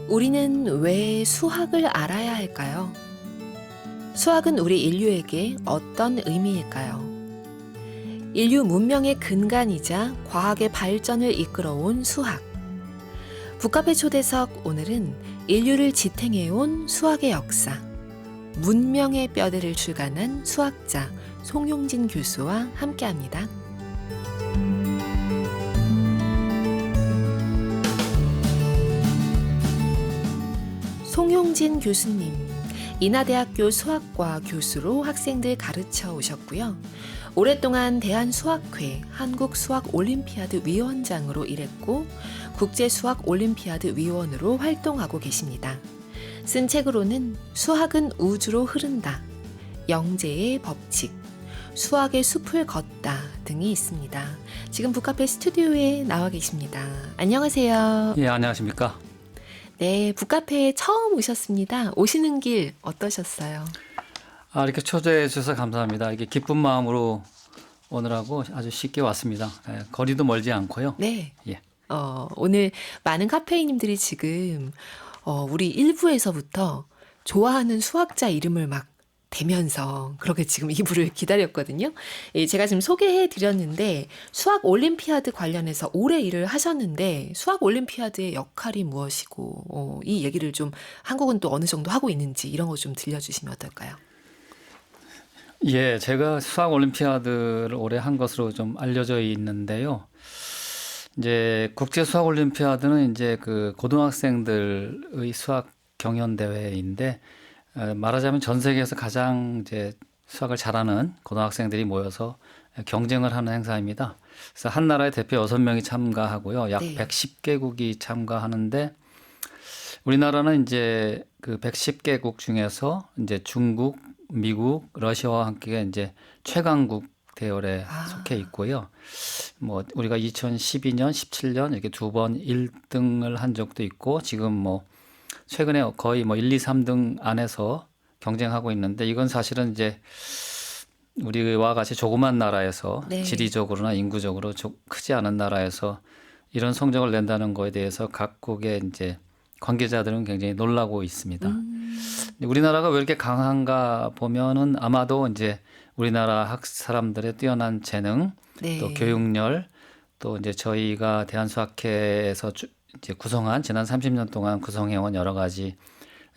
우리는 왜 수학을 알아야 할까요? 수학은 우리 인류에게 어떤 의미일까요? 인류 문명의 근간이자 과학의 발전을 이끌어온 수학. 북카페 초대석 오늘은 인류를 지탱해온 수학의 역사, 문명의 뼈대를 출간한 수학자 송용진 교수와 함께합니다. 송용진 교수님, 인하대학교 수학과 교수로 학생들 가르쳐 오셨고요. 오랫동안 대한수학회 한국수학올림피아드 위원장으로 일했고 국제수학올림피아드 위원으로 활동하고 계십니다. 쓴 책으로는 수학은 우주로 흐른다, 영재의 법칙, 수학의 숲을 걷다 등이 있습니다. 지금 북카페 스튜디오에 나와 계십니다. 안녕하세요. 예, 안녕하십니까? 네, 북카페에 처음 오셨습니다. 오시는 길 어떠셨어요? 이렇게 초대해 주셔서 감사합니다. 이게 기쁜 마음으로 오늘하고 아주 쉽게 왔습니다. 예, 거리도 멀지 않고요. 네. 예. 오늘 많은 카페이님들이 지금 우리 1부에서부터 좋아하는 수학자 이름을 막 대면서 그렇게 지금 2부를 기다렸거든요. 예, 제가 지금 소개해 드렸는데 수학 올림피아드 관련해서 오래 일을 하셨는데 수학 올림피아드의 역할이 무엇이고 이 얘기를 좀 한국은 또 어느 정도 하고 있는지 이런 거 좀 들려주시면 어떨까요? 예, 제가 수학 올림피아드를 오래 한 것으로 좀 알려져 있는데요. 이제 국제 수학 올림피아드는 이제 그 고등학생들의 수학 경연 대회인데 말하자면 전 세계에서 가장 이제 수학을 잘하는 고등학생들이 모여서 경쟁을 하는 행사입니다. 그래서 한 나라의 대표 6명이 참가하고요. 약 네. 110개국이 참가하는데 우리나라는 이제 그 110개국 중에서 이제 중국, 미국, 러시아와 함께 이제 최강국 대열에 속해 있고요. 뭐 우리가 2012년, 17년 이렇게 두 번 1등을 한 적도 있고 지금 뭐 최근에 거의 뭐 1, 2, 3등 안에서 경쟁하고 있는데 이건 사실은 이제 우리와 같이 조그만 나라에서 네. 지리적으로나 인구적으로 크지 않은 나라에서 이런 성적을 낸다는 거에 대해서 각국의 이제 관계자들은 굉장히 놀라고 있습니다. 우리나라가 왜 이렇게 강한가 보면은 아마도 이제 우리나라 사람들의 뛰어난 재능, 네. 또 교육열, 또 이제 저희가 대한수학회에서 이제 구성한 지난 30년 동안 구성해온 여러 가지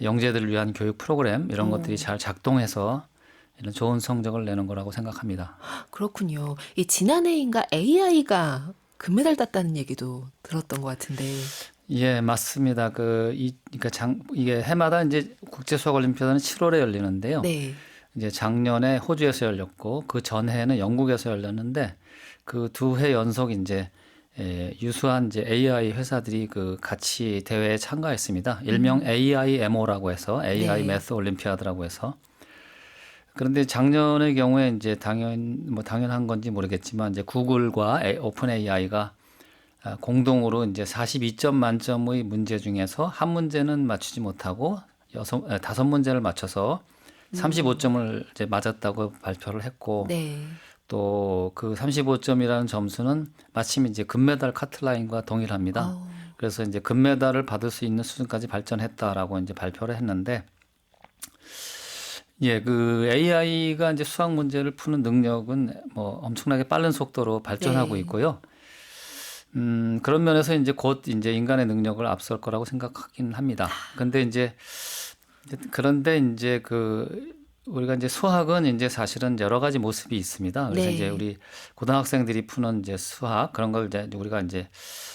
영재들을 위한 교육 프로그램 이런 것들이 잘 작동해서 이런 좋은 성적을 내는 거라고 생각합니다. 그렇군요. 이 지난해인가 AI가 금메달 땄다는 얘기도 들었던 것 같은데. 예, 맞습니다. 그러니까 이게 해마다 이제 국제 수학 올림피아드는 7월에 열리는데요. 네. 이제 작년에 호주에서 열렸고 그 전해는 영국에서 열렸는데 그 두 해 연속 이제 유수한 이제 AI 회사들이 그 같이 대회에 참가했습니다. 일명 AIMO라고 해서 AI 네. 매스 올림피아드라고 해서. 그런데 작년의 경우에 이제 당연한 건지 모르겠지만 이제 구글과 오픈 AI가 공동으로 이제 42점 만점의 문제 중에서 한 문제는 맞추지 못하고 5문제를 맞춰서 35점을 이제 맞았다고 발표를 했고 네. 또 그 35점이라는 점수는 마침 이제 금메달 카트라인과 동일합니다. 그래서 이제 금메달을 받을 수 있는 수준까지 발전했다라고 이제 발표를 했는데 예, 그 AI가 이제 수학 문제를 푸는 능력은 뭐 엄청나게 빠른 속도로 발전하고 네. 있고요. 그런 면에서 이제 곧 이제 인간의 능력을 앞설 거라고 생각하긴 합니다. 그런데 이제 우리가 이제 수학은 이제 사실은 여러 가지 모습이 있습니다. 그래서 네. 이제 우리 고등학생들이 푸는 이제 수학 그런 걸 이제 우리가 이제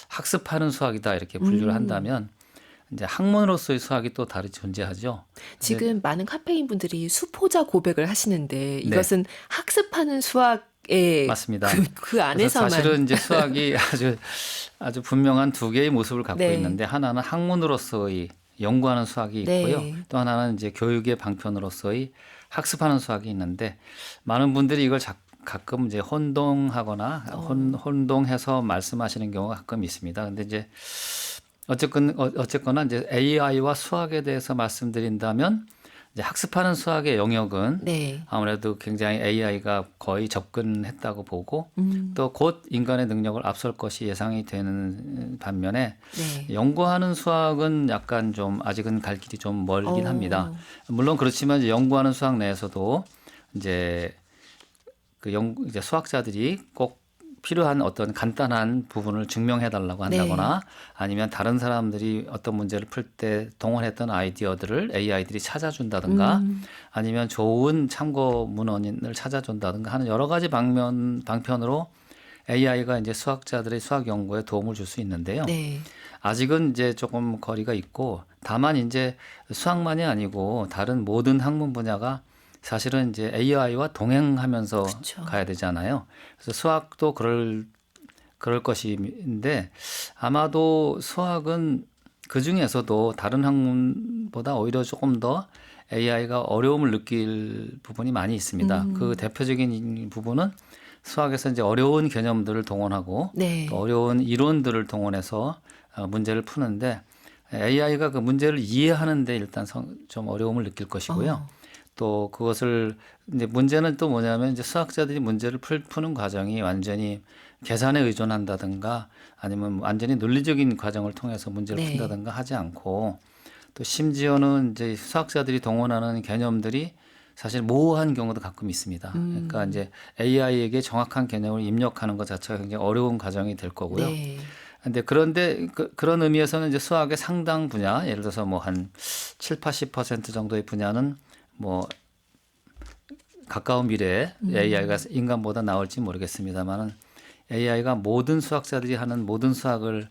학습하는 수학이다 이렇게 분류를 한다면 이제 학문으로서의 수학이 또 다르게 존재하죠. 지금 많은 카페인 분들이 수포자 고백을 하시는데 네. 이것은 학습하는 수학의 맞습니다. 그 그래서 안에서만 사실은 이제 수학이 아주 분명한 두 개의 모습을 갖고 네. 있는데 하나는 학문으로서의 연구하는 수학이 있고요. 네. 또 하나는 이제 교육의 방편으로서의 학습하는 수학이 있는데 많은 분들이 이걸 가끔 이제 혼동하거나 혼동해서 말씀하시는 경우가 가끔 있습니다. 근데 이제 어쨌거나 이제 AI와 수학에 대해서 말씀드린다면 이제 학습하는 수학의 영역은 네. 아무래도 굉장히 AI가 거의 접근했다고 보고 또 곧 인간의 능력을 앞설 것이 예상이 되는 반면에 네. 연구하는 수학은 약간 좀 아직은 갈 길이 좀 멀긴 합니다. 어. 물론 그렇지만 이제 연구하는 수학 내에서도 이제 이제 수학자들이 꼭 필요한 어떤 간단한 부분을 증명해 달라고 한다거나 아니면 다른 사람들이 어떤 문제를 풀 때 동원했던 아이디어들을 AI들이 찾아준다든가 아니면 좋은 참고 문헌을 찾아준다든가 하는 여러 가지 방편으로 AI가 이제 수학자들의 수학 연구에 도움을 줄 수 있는데요. 네. 아직은 이제 조금 거리가 있고 다만 이제 수학만이 아니고 다른 모든 학문 분야가 사실은 이제 AI와 동행하면서 그쵸. 가야 되잖아요. 그래서 수학도 그럴 것인데 아마도 수학은 그 중에서도 다른 학문보다 오히려 조금 더 AI가 어려움을 느낄 부분이 많이 있습니다. 그 대표적인 부분은 수학에서 이제 어려운 개념들을 동원하고 네. 또 어려운 이론들을 동원해서 문제를 푸는데 AI가 그 문제를 이해하는데 일단 좀 어려움을 느낄 것이고요. 또 그것을 이제 문제는 또 뭐냐면 이제 수학자들이 문제를 푸는 과정이 완전히 계산에 의존한다든가 아니면 완전히 논리적인 과정을 통해서 문제를 네. 푼다든가 하지 않고 또 심지어는 이제 수학자들이 동원하는 개념들이 사실 모호한 경우도 가끔 있습니다. 그러니까 이제 AI에게 정확한 개념을 입력하는 것 자체가 굉장히 어려운 과정이 될 거고요. 네. 그런데 그런 의미에서는 이제 수학의 상당 분야, 예를 들어서 뭐 한 7, 80% 정도의 분야는 뭐 가까운 미래에 AI가 인간보다 나올지 모르겠습니다만은 AI가 모든 수학자들이 하는 모든 수학을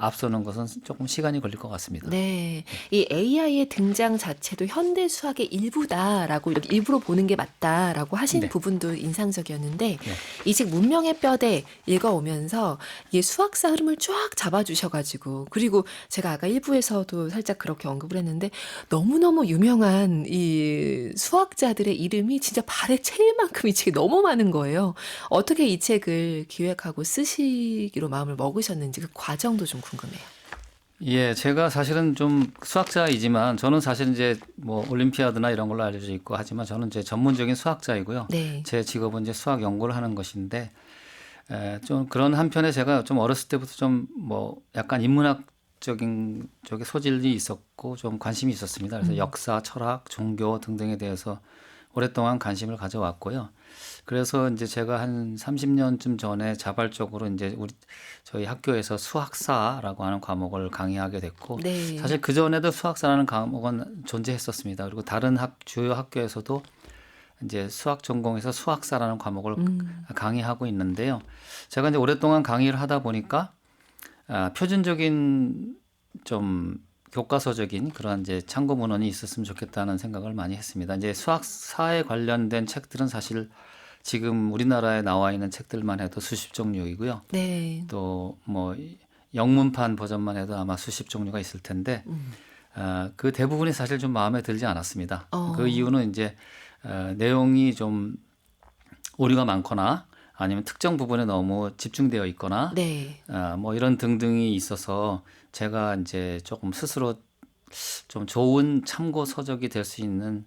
앞서는 것은 조금 시간이 걸릴 것 같습니다. 네. 이 AI의 등장 자체도 현대 수학의 일부다라고 이렇게 일부러 보는 게 맞다라고 하신 네. 부분도 인상적이었는데 네. 이 책 문명의 뼈대 읽어오면서 이게 수학사 흐름을 쫙 잡아주셔가지고 그리고 제가 아까 일부에서도 살짝 그렇게 언급을 했는데 너무너무 유명한 이 수학자들의 이름이 진짜 발에 채일 만큼 이 책이 너무 많은 거예요. 어떻게 이 책을 기획하고 쓰시기로 마음을 먹으셨는지 그 과정도 좀 궁금해요. 예, 제가 사실은 좀 수학자이지만 저는 사실 이제 뭐 올림피아드나 이런 걸로 알려져 있고 하지만 저는 이제 전문적인 수학자이고요. 네. 제 직업은 이제 수학 연구를 하는 것인데 좀 그런 한편에 제가 좀 어렸을 때부터 좀 뭐 약간 인문학적인 쪽에 소질이 있었고 좀 관심이 있었습니다. 그래서 역사, 철학, 종교 등등에 대해서 오랫동안 관심을 가져왔고요. 그래서 이제 제가 한 30년쯤 전에 자발적으로 이제 저희 학교에서 수학사라고 하는 과목을 강의하게 됐고 네. 사실 그 전에도 수학사라는 과목은 존재했었습니다. 그리고 다른 주요 학교에서도 이제 수학 전공에서 수학사라는 과목을 강의하고 있는데요. 제가 이제 오랫동안 강의를 하다 보니까 표준적인 좀 교과서적인 그런 이제 참고 문헌이 있었으면 좋겠다는 생각을 많이 했습니다. 이제 수학사에 관련된 책들은 사실 지금 우리나라에 나와 있는 책들만 해도 수십 종류이고요. 네. 또 뭐 영문판 버전만 해도 아마 수십 종류가 있을 텐데 그 대부분이 사실 좀 마음에 들지 않았습니다. 그 이유는 이제 내용이 좀 오류가 많거나 아니면 특정 부분에 너무 집중되어 있거나 네. 뭐 이런 등등이 있어서 제가 이제 조금 스스로 좀 좋은 참고 서적이 될 수 있는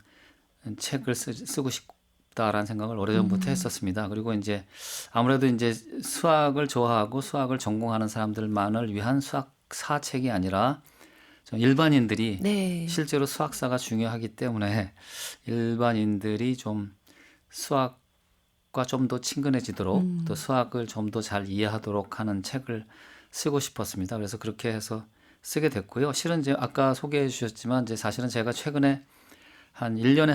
책을 쓰고 싶다라는 생각을 오래전부터 했었습니다. 그리고 이제 아무래도 이제 수학을 좋아하고 수학을 전공하는 사람들만을 위한 수학사 책이 아니라 좀 일반인들이 네. 실제로 수학사가 중요하기 때문에 일반인들이 좀 수학과 좀 더 친근해지도록 또 수학을 좀 더 잘 이해하도록 하는 책을 쓰고 싶었습니다. 그래서 그렇게 해서 쓰게 됐고요. 실은 이제 아까 소개해 주셨지만 이제 사실은 제가 최근에 한 1년에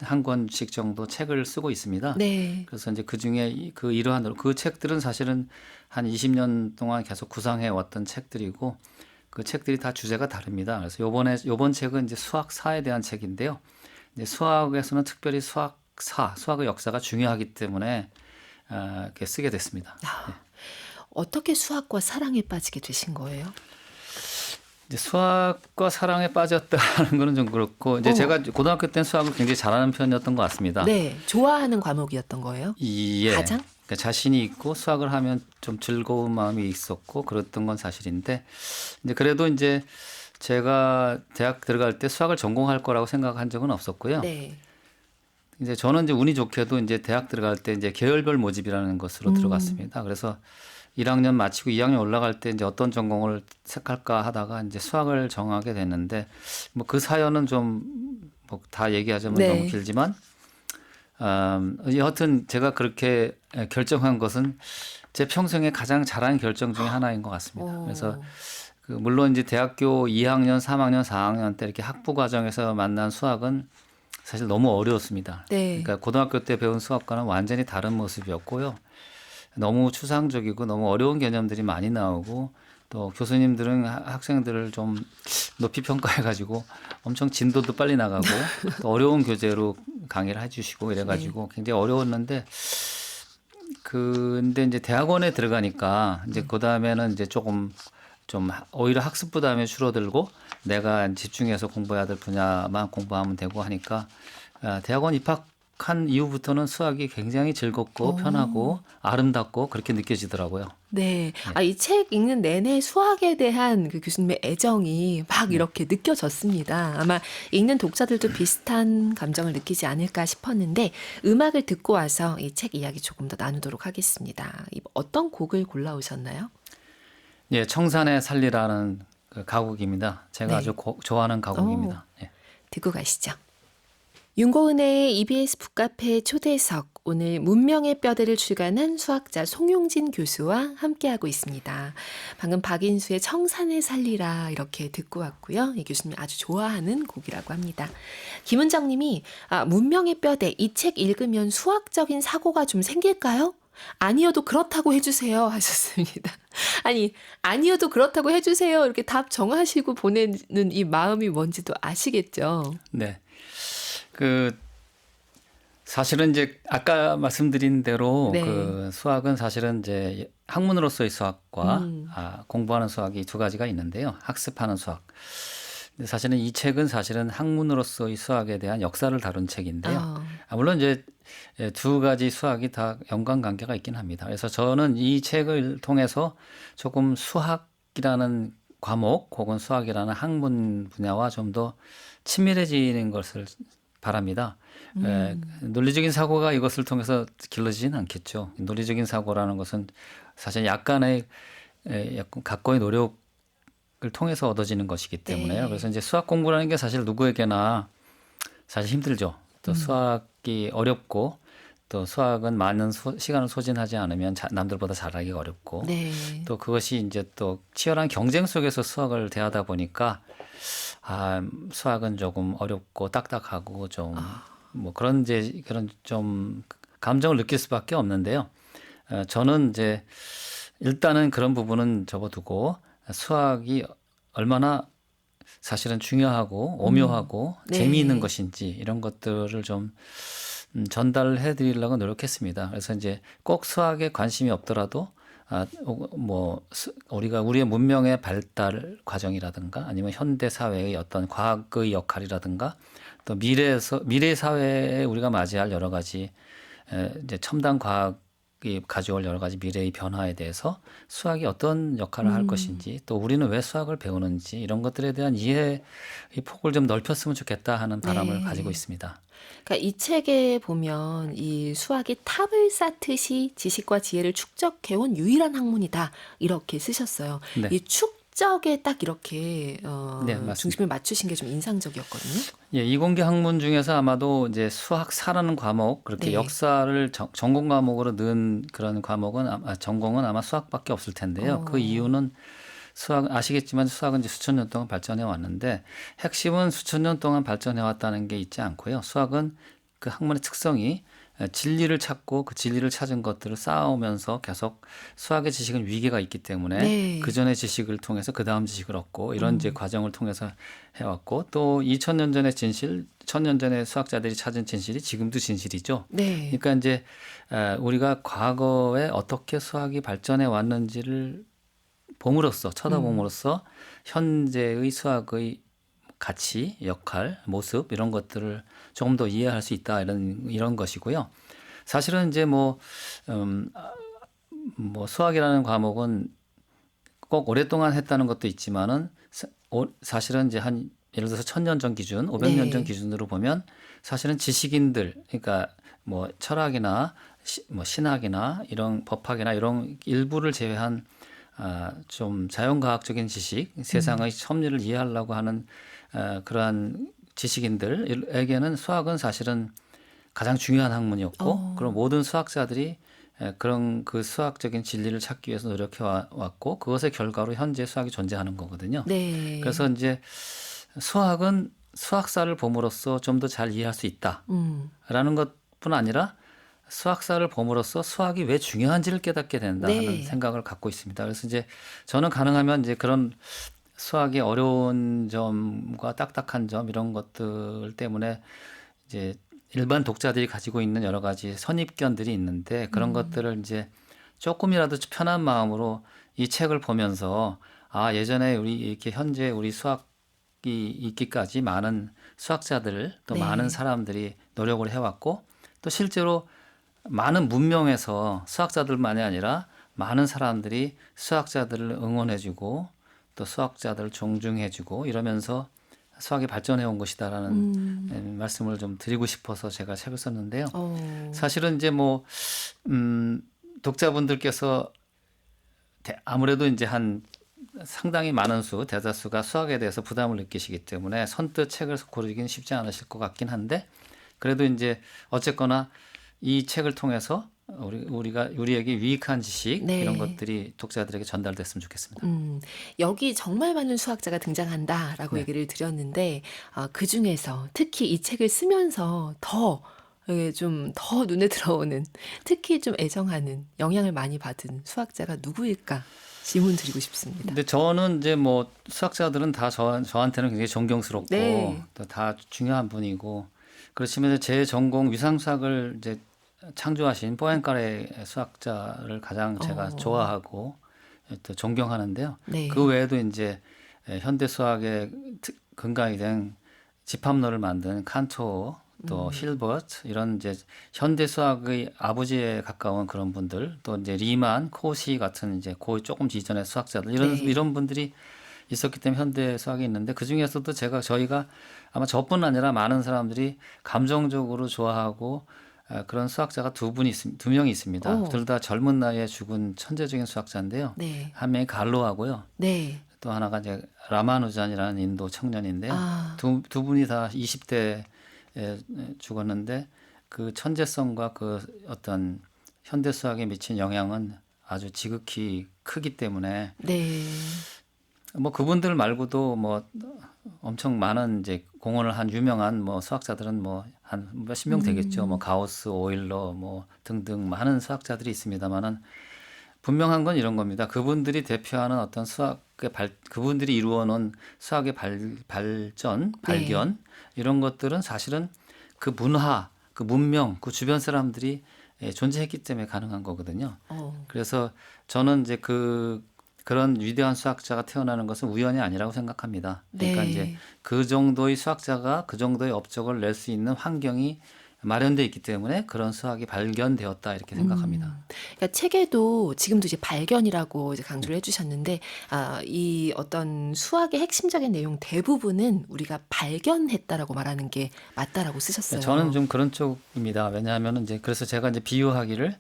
한 권씩 정도 책을 쓰고 있습니다. 네. 그래서 이제 그중에 그 일환으로 그 책들은 사실은 한 20년 동안 계속 구상해 왔던 책들이고 그 책들이 다 주제가 다릅니다. 그래서 요번 책은 이제 수학사에 대한 책인데요. 이제 수학에서는 특별히 수학의 역사가 중요하기 때문에 이렇게 쓰게 됐습니다. 어떻게 수학과 사랑에 빠지게 되신 거예요? 이제 수학과 사랑에 빠졌다는 거는 좀 그렇고 이제 제가 고등학교 때는 수학을 굉장히 잘하는 편이었던 것 같습니다. 네. 좋아하는 과목이었던 거예요? 예. 가장? 그러니까 자신이 있고 수학을 하면 좀 즐거운 마음이 있었고 그랬던 건 사실인데 이제 그래도 이제 제가 대학 들어갈 때 수학을 전공할 거라고 생각한 적은 없었고요. 네. 이제 저는 이제 운이 좋게도 이제 대학 들어갈 때 이제 계열별 모집이라는 것으로 들어갔습니다. 그래서 1학년 마치고 2학년 올라갈 때 이제 어떤 전공을 택할까 하다가 이제 수학을 정하게 됐는데 뭐 그 사연은 좀 뭐 다 얘기하자면 네. 너무 길지만 여하튼 제가 그렇게 결정한 것은 제 평생에 가장 잘한 결정 중에 하나인 것 같습니다. 그래서 그 물론 이제 대학교 2학년, 3학년, 4학년 때 이렇게 학부 과정에서 만난 수학은 사실 너무 어려웠습니다. 네. 그러니까 고등학교 때 배운 수학과는 완전히 다른 모습이었고요. 너무 추상적이고 너무 어려운 개념들이 많이 나오고 또 교수님들은 학생들을 좀 높이 평가해가지고 엄청 진도도 빨리 나가고 또 어려운 교재로 강의를 해주시고 이래가지고 굉장히 어려웠는데 근데 이제 대학원에 들어가니까 이제 그 다음에는 이제 조금 좀 오히려 학습 부담이 줄어들고 내가 집중해서 공부해야 될 분야만 공부하면 되고 하니까 대학원 입학한 이후부터는 수학이 굉장히 즐겁고 편하고 아름답고 그렇게 느껴지더라고요. 네. 이 책 읽는 내내 수학에 대한 그 교수님의 애정이 막 네. 이렇게 느껴졌습니다. 아마 읽는 독자들도 비슷한 감정을 느끼지 않을까 싶었는데 음악을 듣고 와서 이 책 이야기 조금 더 나누도록 하겠습니다. 어떤 곡을 골라오셨나요? 예, 청산의 살리라는 그 가곡입니다. 제가 네. 아주 좋아하는 가곡입니다. 예. 듣고 가시죠. 윤고은의 EBS 북카페 초대석, 오늘 문명의 뼈대를 출간한 수학자 송용진 교수와 함께하고 있습니다. 방금 박인수의 청산을 살리라 이렇게 듣고 왔고요. 이 교수님이 아주 좋아하는 곡이라고 합니다. 김은정 님이 문명의 뼈대 이 책 읽으면 수학적인 사고가 좀 생길까요? 아니어도 그렇다고 해주세요 하셨습니다. 아니 아니어도 그렇다고 해주세요 이렇게 답 정하시고 보내는 이 마음이 뭔지도 아시겠죠? 네. 그 사실은 이제 아까 말씀드린 대로 네. 그 수학은 사실은 이제 학문으로서의 수학과 공부하는 수학이 두 가지가 있는데요. 학습하는 수학. 근데 사실은 이 책은 사실은 학문으로서의 수학에 대한 역사를 다룬 책인데요. 물론 이제 두 가지 수학이 다 연관 관계가 있긴 합니다. 그래서 저는 이 책을 통해서 조금 수학이라는 과목 혹은 수학이라는 학문 분야와 좀 더 친밀해지는 것을 바랍니다. 논리적인 사고가 이것을 통해서 길러지진 않겠죠. 논리적인 사고라는 것은 사실 약간의 각고의 노력을 통해서 얻어지는 것이기 때문에요. 네. 그래서 이제 수학 공부라는 게 사실 누구에게나 사실 힘들죠. 또 수학이 어렵고 또 수학은 많은 시간을 소진하지 않으면 남들보다 잘하기가 어렵고 네. 또 그것이 이제 또 치열한 경쟁 속에서 수학을 대하다 보니까 수학은 조금 어렵고 딱딱하고 좀 뭐 그런 좀 감정을 느낄 수밖에 없는데요. 저는 이제 일단은 그런 부분은 접어두고 수학이 얼마나 사실은 중요하고 오묘하고 네. 재미있는 것인지 이런 것들을 좀 전달해 드리려고 노력했습니다. 그래서 이제 꼭 수학에 관심이 없더라도 우리의 문명의 발달 과정이라든가 아니면 현대 사회의 어떤 과학의 역할이라든가 또 미래 사회에 우리가 맞이할 여러 가지 이제 첨단 과학이 가져올 여러 가지 미래의 변화에 대해서 수학이 어떤 역할을 할 것인지 또 우리는 왜 수학을 배우는지 이런 것들에 대한 이해의 폭을 좀 넓혔으면 좋겠다 하는 바람을 네. 가지고 있습니다. 그러니까 이 책에 보면 이 수학이 탑을 쌓듯이 지식과 지혜를 축적해온 유일한 학문이다 이렇게 쓰셨어요. 네. 이 축적에 딱 이렇게 네, 맞습니다. 중심을 맞추신 게 좀 인상적이었거든요. 예, 이공계 학문 중에서 아마도 이제 수학사라는 과목, 그렇게 네. 역사를 전공 과목으로 넣은 그런 과목은 전공은 아마 수학밖에 없을 텐데요. 그 이유는 아시겠지만 수학은 이제 수천 년 동안 발전해 왔는데 핵심은 수천 년 동안 발전해 왔다는 게 있지 않고요. 수학은 그 학문의 특성이 진리를 찾고 그 진리를 찾은 것들을 쌓아오면서 계속 수학의 지식은 위계가 있기 때문에 네. 그 전의 지식을 통해서 그 다음 지식을 얻고 이런 이제 과정을 통해서 해왔고 또 2000년 전의 진실, 1000년 전에 수학자들이 찾은 진실이 지금도 진실이죠. 네. 그러니까 이제 우리가 과거에 어떻게 수학이 발전해 왔는지를 쳐다봄으로써 현재의 수학의 가치, 역할, 모습 이런 것들을 조금 더 이해할 수 있다 이런 것이고요. 사실은 이제 뭐 수학이라는 과목은 꼭 오랫동안 했다는 것도 있지만은 사실은 이제 한 예를 들어서 1000년 전 기준, 500년 전 네. 기준으로 보면 사실은 지식인들, 그러니까 뭐 철학이나 뭐 신학이나 이런 법학이나 이런 일부를 제외한 좀 자연과학적인 지식, 세상의 섭리를 이해하려고 하는 그러한 지식인들에게는 수학은 사실은 가장 중요한 학문이었고, 그런 모든 수학자들이 그런 그 수학적인 진리를 찾기 위해서 노력해 왔고, 그것의 결과로 현재 수학이 존재하는 거거든요. 네. 그래서 이제 수학은 수학사를 봄으로써 좀 더 잘 이해할 수 있다라는 것뿐 아니라 수학사를 봄으로써 수학이 왜 중요한지를 깨닫게 된다 하는 네. 생각을 갖고 있습니다. 그래서 이제 저는 가능하면 이제 그런 수학의 어려운 점과 딱딱한 점 이런 것들 때문에 이제 일반 독자들이 가지고 있는 여러 가지 선입견들이 있는데 그런 것들을 이제 조금이라도 편한 마음으로 이 책을 보면서 예전에 우리 이렇게 현재 우리 수학이 있기까지 많은 수학자들 또 많은 네. 사람들이 노력을 해왔고 또 실제로 많은 문명에서 수학자들만이 아니라 많은 사람들이 수학자들을 응원해주고 또 수학자들을 존중해주고 이러면서 수학이 발전해 온 것이다라는 말씀을 좀 드리고 싶어서 제가 책을 썼는데요. 사실은 이제 뭐 독자분들께서 아무래도 이제 한 상당히 많은 대다수가 수학에 대해서 부담을 느끼시기 때문에 선뜻 책을 고르기는 쉽지 않으실 것 같긴 한데 그래도 이제 어쨌거나 이 책을 통해서 우리에게 유익한 지식 이런 네. 것들이 독자들에게 전달됐으면 좋겠습니다. 여기 정말 많은 수학자가 등장한다라고 네. 얘기를 드렸는데, 그 중에서 특히 이 책을 쓰면서 더 좀 더 눈에 들어오는, 특히 좀 애정하는, 영향을 많이 받은 수학자가 누구일까 질문 드리고 싶습니다. 근데 저는 이제 뭐 수학자들은 다 저한테는 굉장히 존경스럽고 네. 또 다 중요한 분이고 그렇지만 제 전공 위상수학을 이제 창조하신 포엔카레 수학자를 가장 제가 어, 좋아하고 또 존경하는데요. 그 네. 외에도 이제 현대 수학의 근간이 된 집합론을 만든 칸토 또 힐버트 이런 이제 현대 수학의 아버지에 가까운 그런 분들 또 이제 리만, 코시 같은 이제 조금 이전의 수학자들 네. 이런 분들이 있었기 때문에 현대 수학이 있는데 그 중에서도 저희가 아마 저뿐 아니라 많은 사람들이 감정적으로 좋아하고 그런 수학자가 두 명이 있습니다. 어, 둘 다 젊은 나이에 죽은 천재적인 수학자인데요. 네. 한 명이 갈로하고요. 네. 또 하나가 이제 라마누잔이라는 인도 청년인데요. 아, 두 분이 다 20대에 죽었는데 그 천재성과 그 어떤 현대 수학에 미친 영향은 아주 지극히 크기 때문에 네. 뭐 그분들 말고도 뭐 엄청 많은 이제 공헌을 한 유명한 뭐 수학자들은 뭐 한 몇십 명 되겠죠. 뭐 가우스, 오일러 뭐 등등 많은 수학자들이 있습니다만은 분명한 건 이런 겁니다. 그분들이 대표하는 어떤 그분들이 이루어놓은 수학의 발전, 네. 발견 이런 것들은 사실은 그 문화, 그 문명, 그 주변 사람들이 존재했기 때문에 가능한 거거든요. 어, 그래서 저는 이제 그런 위대한 수학자가 태어나는 것은 우연이 아니라고 생각합니다. 그러니까 이제 네. 그 정도의 수학자가 그 정도의 업적을 낼 수 있는 환경이 마련돼 있기 때문에 그런 수학이 발견되었다 이렇게 생각합니다. 그러니까 책에도 지금도 이제 발견이라고 이제 네. 강조를 해주셨는데, 이 어떤 수학의 핵심적인 내용 대부분은 우리가 발견했다라고 말하는 게 맞다라고 저는 쓰셨어요. 좀 그런 쪽입니다. 왜냐하면 이제 그래서 제가 이제 비유하기를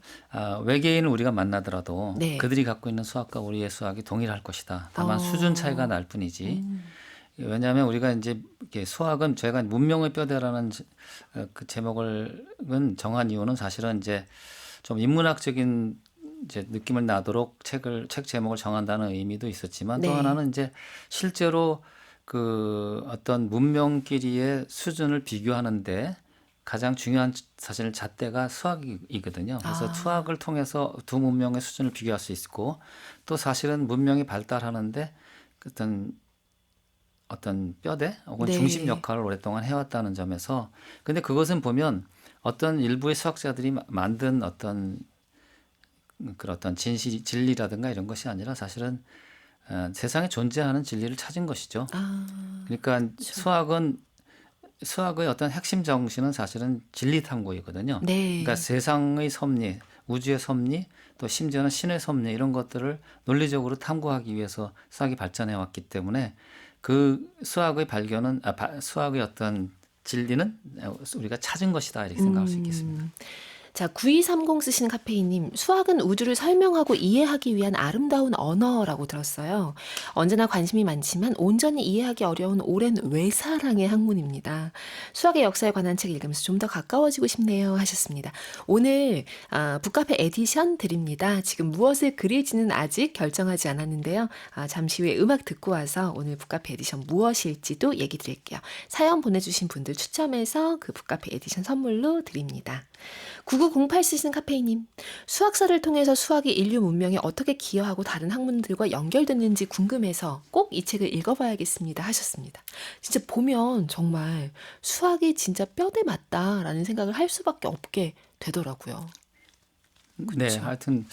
외계인을 우리가 만나더라도 네. 그들이 갖고 있는 수학과 우리의 수학이 동일할 것이다. 다만 수준 차이가 어, 날 뿐이지. 음, 왜냐하면 우리가 이제 이렇게 수학은 제가 문명의 뼈대라는 그 제목을 정한 이유는 사실은 이제 좀 인문학적인 이제 느낌을 나도록 책 제목을 정한다는 의미도 있었지만 또 네. 하나는 이제 실제로 그 어떤 문명끼리의 수준을 비교하는데 가장 중요한 사실 잣대가 수학이거든요. 그래서 아, 수학을 통해서 두 문명의 수준을 비교할 수 있고 또 사실은 문명이 발달하는데 어떤 뼈대 혹은 중심 네. 역할을 오랫동안 해왔다는 점에서 근데 그것은 보면 어떤 일부의 수학자들이 만든 어떤 그런 어떤 진리라든가 이런 것이 아니라 사실은 세상에 존재하는 진리를 찾은 것이죠. 아, 그러니까 저, 수학의 어떤 핵심 정신은 사실은 진리 탐구이거든요. 그러니까 네. 세상의 섭리, 우주의 섭리, 또 심지어는 신의 섭리 이런 것들을 논리적으로 탐구하기 위해서 수학이 발전해 왔기 때문에 그 수학의 발견은 수학의 어떤 진리는 우리가 찾은 것이다 이렇게 생각할 수 있겠습니다. 자, 9230 쓰시는 카페인님, 수학은 우주를 설명하고 이해하기 위한 아름다운 언어라고 들었어요. 언제나 관심이 많지만 온전히 이해하기 어려운 오랜 외사랑의 학문입니다. 수학의 역사에 관한 책 읽으면서 좀 더 가까워지고 싶네요 하셨습니다. 오늘 북카페 에디션 드립니다. 지금 무엇을 그릴지는 아직 결정하지 않았는데요. 잠시 후에 음악 듣고 와서 오늘 북카페 에디션 무엇일지도 얘기 드릴게요. 사연 보내주신 분들 추첨해서 그 북카페 에디션 선물로 드립니다. 9908 쓰시는 카페이님, 수학사를 통해서 수학이 인류 문명에 어떻게 기여하고 다른 학문들과 연결됐는지 궁금해서 꼭 이 책을 읽어봐야겠습니다 하셨습니다. 진짜 보면 정말 수학이 진짜 뼈대 맞다라는 생각을 할 수밖에 없게 되더라고요. 네, 그쵸? 하여튼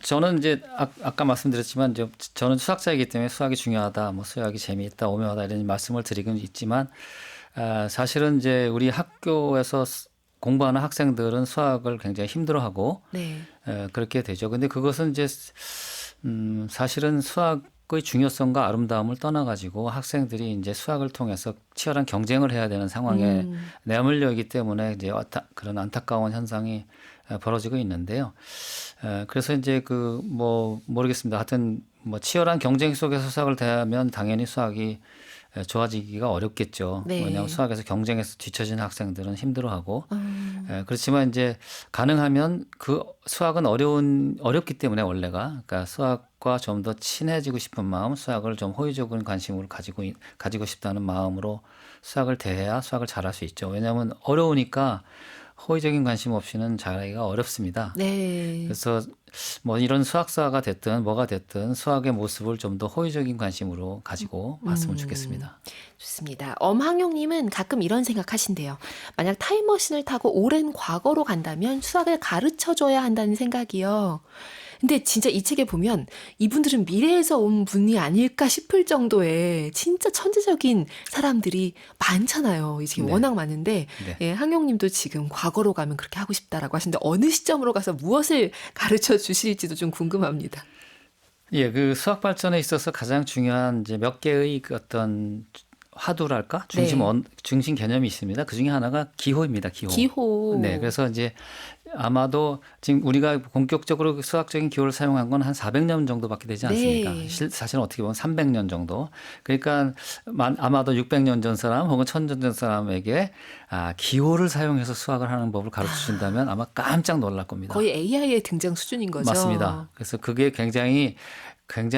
저는 이제 아까 말씀드렸지만 저는 수학자이기 때문에 수학이 중요하다, 뭐 수학이 재미있다, 오묘하다 이런 말씀을 드리긴 있지만 사실은 이제 우리 학교에서 공부하는 학생들은 수학을 굉장히 힘들어하고 네. 그렇게 되죠. 근데 그것은 이제 사실은 수학의 중요성과 아름다움을 떠나가지고 학생들이 이제 수학을 통해서 치열한 경쟁을 해야 되는 상황에 내몰려 있기 때문에 이제 그런 안타까운 현상이 벌어지고 있는데요. 그래서 이제 모르겠습니다. 하여튼 뭐 치열한 경쟁 속에서 수학을 대하면 당연히 수학이 좋아지기가 어렵겠죠. 네. 왜냐하면 수학에서 경쟁에서 뒤처진 학생들은 힘들어하고 그렇지만 이제 가능하면 그 수학은 어렵기 때문에 원래가 그러니까 수학과 좀 더 친해지고 싶은 마음, 수학을 좀 호의적인 관심을 가지고 싶다는 마음으로 수학을 대해야 수학을 잘할 수 있죠. 왜냐하면 어려우니까 호의적인 관심 없이는 잘하기가 어렵습니다. 네. 그래서 뭐 이런 수학사가 됐든 뭐가 됐든 수학의 모습을 좀 더 호의적인 관심으로 가지고 봤으면 좋겠습니다. 좋습니다. 엄항용님은 가끔 이런 생각하신대요. 만약 타임머신을 타고 오랜 과거로 간다면 수학을 가르쳐줘야 한다는 생각이요. 근데 진짜 이 책에 보면 이분들은 미래에서 온 분이 아닐까 싶을 정도의 진짜 천재적인 사람들이 많잖아요. 이 책이 네. 워낙 많은데 네. 예, 항용님도 지금 과거로 가면 그렇게 하고 싶다라고 하시는데 어느 시점으로 가서 무엇을 가르쳐 주실지도 좀 궁금합니다. 예, 그 수학 발전에 있어서 가장 중요한 이제 몇 개의 그 어떤 화두랄까? 중심 개념이 있습니다. 그 중에 하나가 기호입니다. 기호. 기호. 네, 그래서 이제 아마도 지금 우리가 본격적으로 수학적인 기호를 사용한 건 한 400년 정도밖에 되지 않습니까? 네. 사실은 어떻게 보면 300년 정도. 그러니까 아마도 600년 전 사람 혹은 1000년 전 사람에게 기호를 사용해서 수학을 하는 법을 가르쳐 준다면 아마 깜짝 놀랄 겁니다. 거의 AI의 등장 수준인 거죠. 맞습니다. 그래서 그게 굉장히 큰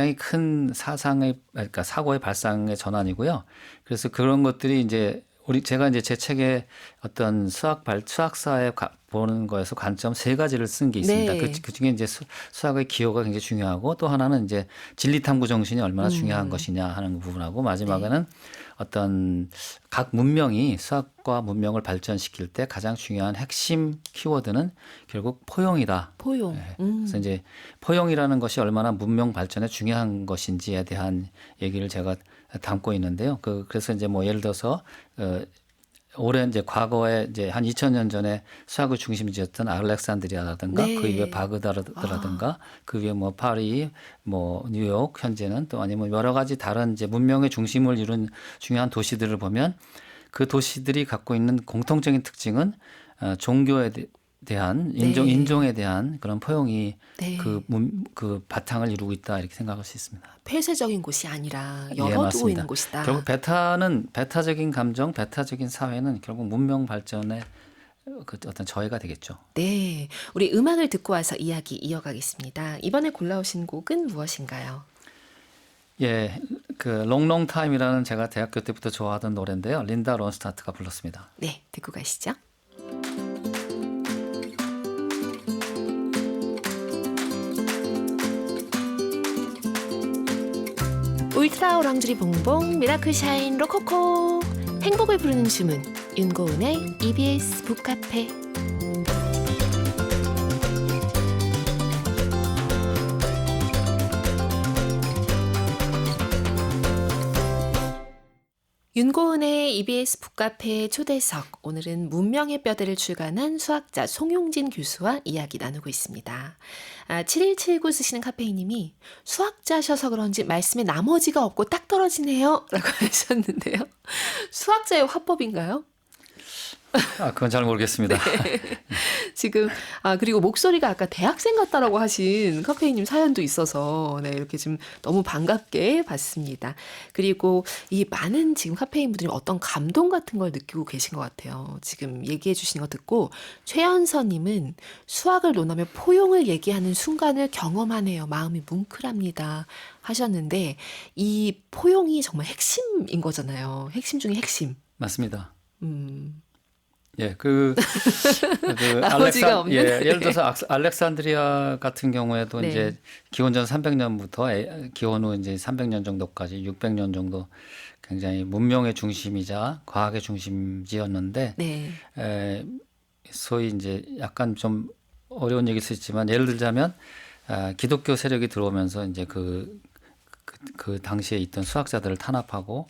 그러니까 사고의 발상의 전환이고요. 그래서 그런 것들이 이제 제가 이제 제 책에 어떤 수학사에 보는 거에서 관점 세 가지를 쓴 게 있습니다. 네. 그 중에 이제 수학의 기호가 굉장히 중요하고 또 하나는 이제 진리탐구 정신이 얼마나 중요한 것이냐 하는 부분하고 마지막에는 어떤 각 문명이 수학과 문명을 발전시킬 때 가장 중요한 핵심 키워드는 결국 포용이다. 포용. 네. 그래서 이제 포용이라는 것이 얼마나 문명 발전에 중요한 것인지에 대한 얘기를 제가 담고 있는데요. 그래서 이제 뭐 예를 들어서 오랜 이제 과거에 이제 한 2000년 전에 수학의 중심지였던 알렉산드리아라든가 네. 그 이외 바그다드라든가 그 위에 뭐 파리, 뭐 뉴욕 현재는 또 아니면 여러 가지 다른 이제 문명의 중심을 이룬 중요한 도시들을 보면 그 도시들이 갖고 있는 공통적인 특징은 종교에 대한 인종에 대한 그런 포용이 네. 그 바탕을 이루고 있다 이렇게 생각할 수 있습니다. 폐쇄적인 곳이 아니라 예, 열어두고 맞습니다. 있는 곳이다. 결국 배타적인 감정, 배타적인 사회는 결국 문명 발전의 그 어떤 저해가 되겠죠. 네, 우리 음악을 듣고 와서 이야기 이어가겠습니다. 이번에 골라오신 곡은 무엇인가요? 예, 그 롱롱 타임이라는 제가 대학교 때부터 좋아하던 노래인데요. 린다 론스타트가 불렀습니다. 네, 듣고 가시죠. 울트라 오랑주리 봉봉 미라클 샤인 로코코 행복을 부르는 주문 윤고은의 EBS 북카페. 윤고은의 EBS 북카페 초대석. 오늘은 문명의 뼈대를 출간한 수학자 송용진 교수와 이야기 나누고 있습니다. 7179 쓰시는 카페이님이 수학자셔서 그런지 말씀에 나머지가 없고 딱 떨어지네요. 라고 하셨는데요. 수학자의 화법인가요? 그건 잘 모르겠습니다. 지금 그리고 목소리가 아까 대학생 같다라고 하신 카페이님 사연도 있어서 네, 이렇게 지금 너무 반갑게 봤습니다. 그리고 이 많은 지금 카페인 분들이 어떤 감동 같은 걸 느끼고 계신 것 같아요. 지금 얘기해 주시는 거 듣고 최연서님은 수학을 논하며 포용을 얘기하는 순간을 경험하네요. 마음이 뭉클합니다. 하셨는데 이 포용이 정말 핵심인 거잖아요. 핵심 중에 핵심. 맞습니다. 음. 예, 나머지가 없는. 예를 들어서 알렉산드리아 같은 경우에도 네. 이제 기원 전 300년부터 기원 후 이제 300년 정도까지 600년 정도 굉장히 문명의 중심이자 과학의 중심지였는데 네. 소위 이제 약간 좀 어려운 얘기일 수 있지만 예를 들자면 기독교 세력이 들어오면서 이제 그 당시에 있던 수학자들을 탄압하고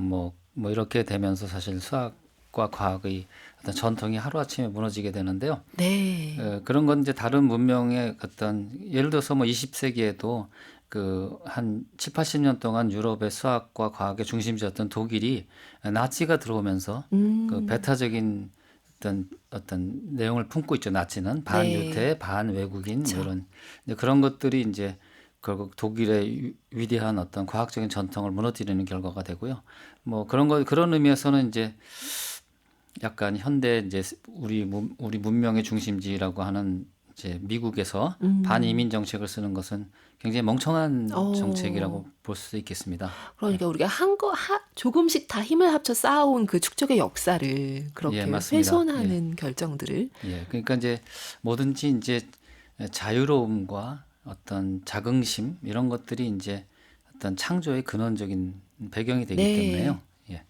뭐 이렇게 되면서 사실 수학과 과학의 어떤 전통이 하루아침에 무너지게 되는데요. 네. 그런 건 이제 다른 문명의 어떤 예를 들어서 뭐 20세기에도 그 한 7, 80년 동안 유럽의 수학과 과학의 중심지였던 독일이 나치가 들어오면서 그 배타적인 어떤 내용을 품고 있죠. 나치는 반유태, 반외국인 뭐 이런 이제 그런 것들이 이제 결국 독일의 위대한 어떤 과학적인 전통을 무너뜨리는 결과가 되고요. 뭐 그런 의미에서는 이제 약간 현대 이제 우리 문명의 중심지라고 하는 이제 미국에서 반이민 정책을 쓰는 것은 굉장히 멍청한 정책이라고 볼 수 있겠습니다. 그러니까 우리가 조금씩 다 힘을 합쳐 쌓아온 그 축적의 역사를 그렇게 예, 맞습니다. 훼손하는 결정들을. 예, 그러니까 이제 뭐든지 이제 자유로움과 어떤 자긍심 이런 것들이 이제 어떤 창조의 근원적인 배경이 되기 때문에요. 예.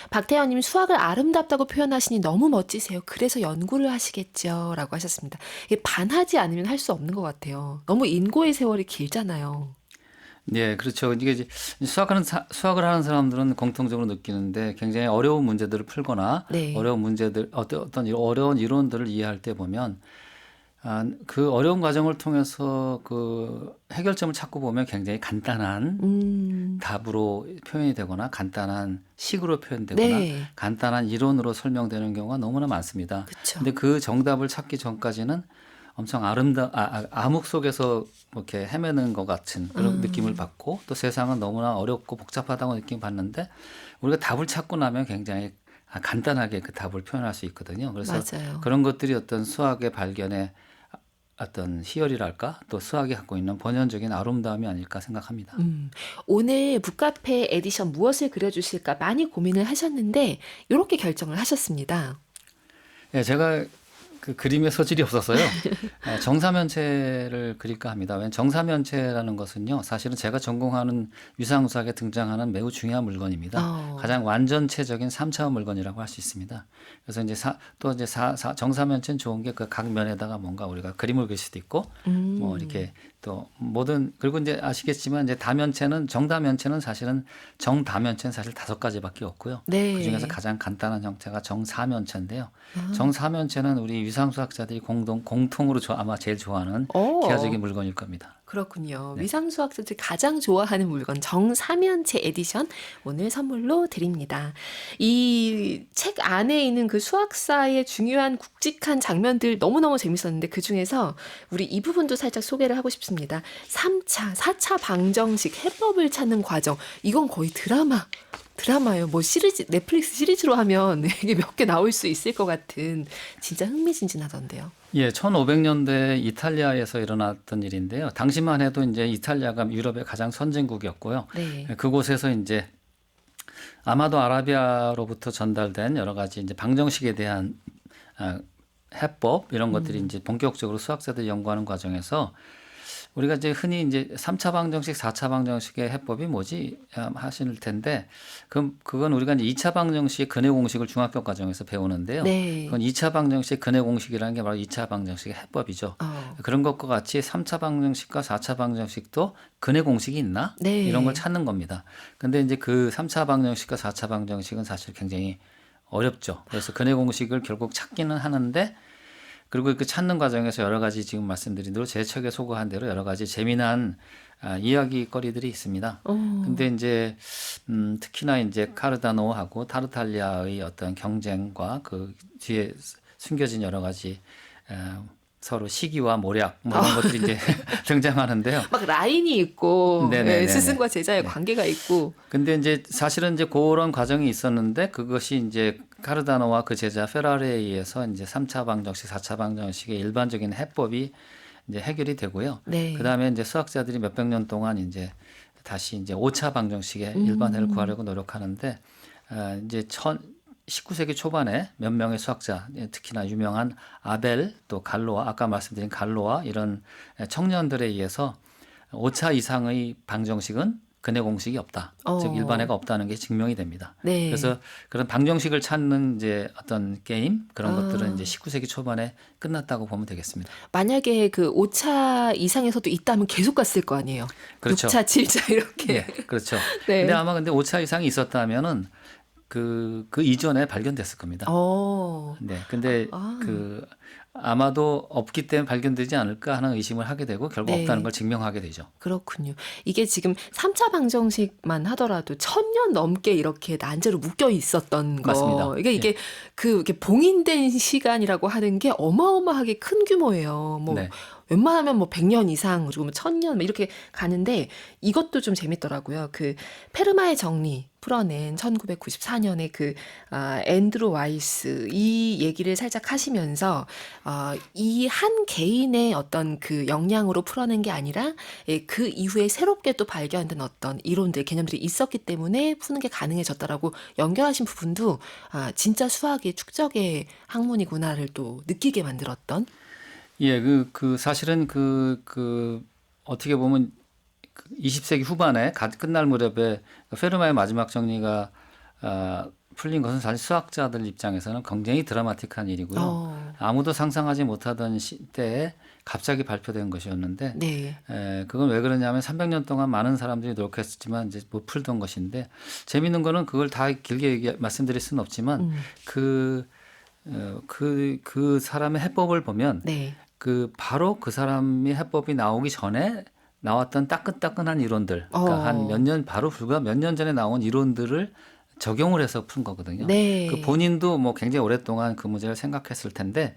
박태현님 수학을 아름답다고 표현하시니 너무 멋지세요. 그래서 연구를 하시겠죠. 라고 하셨습니다. 이게 반하지 않으면 할 수 없는 것 같아요. 너무 인고의 세월이 길잖아요. 네, 그렇죠. 이게 이제 수학을 하는 사람들은 공통적으로 느끼는데 굉장히 어려운 문제들을 풀거나 네. 어려운 문제들 어떤 어려운 이론들을 이해할 때 보면 그 어려운 과정을 통해서 그 해결점을 찾고 보면 굉장히 간단한 답으로 표현이 되거나 간단한 식으로 표현되거나 간단한 이론으로 설명되는 경우가 너무나 많습니다. 그쵸. 근데 그 정답을 찾기 전까지는 엄청 암흑 속에서 이렇게 헤매는 것 같은 그런 느낌을 받고 또 세상은 너무나 어렵고 복잡하다고 느낌 받는데 우리가 답을 찾고 나면 굉장히 간단하게 그 답을 표현할 수 있거든요. 그래서 맞아요. 그런 것들이 어떤 수학의 발견의 어떤 희열이랄까 또 수학이 갖고 있는 본연적인 아름다움이 아닐까 생각합니다. 오늘 북카페 에디션 무엇을 그려주실까 많이 고민을 하셨는데 이렇게 결정을 하셨습니다. 예, 제가 그 그림에 소질이 없어서요. 정사면체를 그릴까 합니다. 왜냐하면 정사면체라는 것은요. 사실은 제가 전공하는 위상수학에 등장하는 매우 중요한 물건입니다. 가장 완전체적인 3차원 물건이라고 할 수 있습니다. 그래서 이제 정사면체는 좋은 게 그 각 면에다가 뭔가 우리가 그림을 그릴 수도 있고 뭐 이렇게 또 그리고 이제 아시겠지만 이제 정다면체는 사실은 정다면체는 사실 5가지밖에 없고요. 네. 그중에서 가장 간단한 형태가 정사면체인데요. 정사면체는 우리 위상수학자들이 공통으로 아마 제일 좋아하는 기하적인 물건일 겁니다. 그렇군요. 위상수학자들이 가장 좋아하는 물건 정사면체 에디션 오늘 선물로 드립니다. 이 책 안에 있는 그 수학사의 중요한 굵직한 장면들 너무너무 재밌었는데 그중에서 우리 이 부분도 살짝 소개를 하고 싶습니다. 4차 방정식 해법을 찾는 과정. 이건 거의 드라마예요. 뭐 넷플릭스 시리즈로 하면 이게 몇 개 나올 수 있을 것 같은 진짜 흥미진진하던데요. 예, 1500년대 이탈리아에서 일어났던 일인데요. 당시만 해도 이제 이탈리아가 유럽의 가장 선진국이었고요. 네. 그곳에서 이제 아마도 아라비아로부터 전달된 여러 가지 이제 방정식에 대한 해법 이런 것들이 이제 본격적으로 수학자들이 연구하는 과정에서 우리가 이제 흔히 이제 3차 방정식, 4차 방정식의 해법이 뭐지 하실 텐데 그건 우리가 이제 2차 방정식 근해 공식을 중학교 과정에서 배우는데요. 네. 그건 2차 방정식 근해 공식이라는 게 바로 2차 방정식의 해법이죠. 그런 것과 같이 3차 방정식과 4차 방정식도 근해 공식이 있나? 네. 이런 걸 찾는 겁니다. 근데 이제 그 3차 방정식과 4차 방정식은 사실 굉장히 어렵죠. 그래서 근해 공식을 결국 찾기는 하는데 그리고 그 찾는 과정에서 여러 가지 지금 말씀드린 대로 제 책에 소개한 대로 여러 가지 재미난 이야기거리들이 있습니다. 근데 이제 특히나 이제 카르다노하고 타르탈리아의 어떤 경쟁과 그 뒤에 숨겨진 여러 가지 서로 시기와 모략 뭐 이런 것들이 이제 등장하는데요. 막 라인이 있고 네네네네. 예, 스승과 제자의 네. 관계가 있고. 근데 이제 사실은 이제 그런 과정이 있었는데 그것이 이제 카르다노와 그 제자 페라레에 의해서 이제 3차 방정식, 4차 방정식의 일반적인 해법이 이제 해결이 되고요. 네. 그다음에 이제 수학자들이 몇백 년 동안 이제 다시 이제 5차 방정식의 일반해를 구하려고 노력하는데 이제 19세기 초반에 몇 명의 수학자, 특히나 유명한 아벨 또 갈로아, 아까 말씀드린 갈로아 이런 청년들에 의해서 5차 이상의 방정식은 근해 공식이 없다. 즉 일반해가 없다는 게 증명이 됩니다. 네. 그래서 그런 방정식을 찾는 이제 어떤 게임 그런 것들은 이제 19세기 초반에 끝났다고 보면 되겠습니다. 만약에 그 5차 이상에서도 있다면 계속 갔을 거 아니에요. 그렇죠. 6차, 7차 이렇게. 네, 그렇죠. 네. 근데 아마 근데 5차 이상이 있었다면은 그 이전에 발견됐을 겁니다. 네. 근데 그 아마도 없기 때문에 발견되지 않을까 하는 의심을 하게 되고 결국 네. 없다는 걸 증명하게 되죠. 그렇군요. 이게 지금 3차 방정식만 하더라도 1000년 넘게 이렇게 난제로 묶여 있었던 거. 맞습니다. 이게 이렇게 봉인된 시간이라고 하는 게 어마어마하게 큰 규모예요. 뭐 네. 웬만하면 뭐 100년 이상 그리고 뭐 1000년 이렇게 가는데 이것도 좀 재밌더라고요. 그 페르마의 정리 풀어낸 1994년에 그 앤드루 와이스 이 얘기를 살짝 하시면서 이 한 개인의 어떤 그 역량으로 풀어낸 게 아니라 그 이후에 새롭게 또 발견된 어떤 이론들 개념들이 있었기 때문에 푸는 게 가능해졌다라고 연결하신 부분도 진짜 수학의 축적의 학문이구나를 또 느끼게 만들었던. 예, 그 사실은 어떻게 보면 20세기 후반에 끝날 무렵에 페르마의 마지막 정리가 풀린 것은 사실 수학자들 입장에서는 굉장히 드라마틱한 일이고요. 아무도 상상하지 못하던 시대에 갑자기 발표된 것이었는데, 네. 그건 왜 그러냐면 300년 동안 많은 사람들이 노력했지만 이제 못 풀던 것인데 재미있는 거는 그걸 다 길게 말씀드릴 수는 없지만 그 사람의 해법을 보면 네. 바로 그 사람의 해법이 나오기 전에 나왔던 따끈따끈한 이론들, 그러니까 불과 몇 년 전에 나온 이론들을 적용을 해서 푼 거거든요. 네. 그 본인도 뭐 굉장히 오랫동안 그 문제를 생각했을 텐데,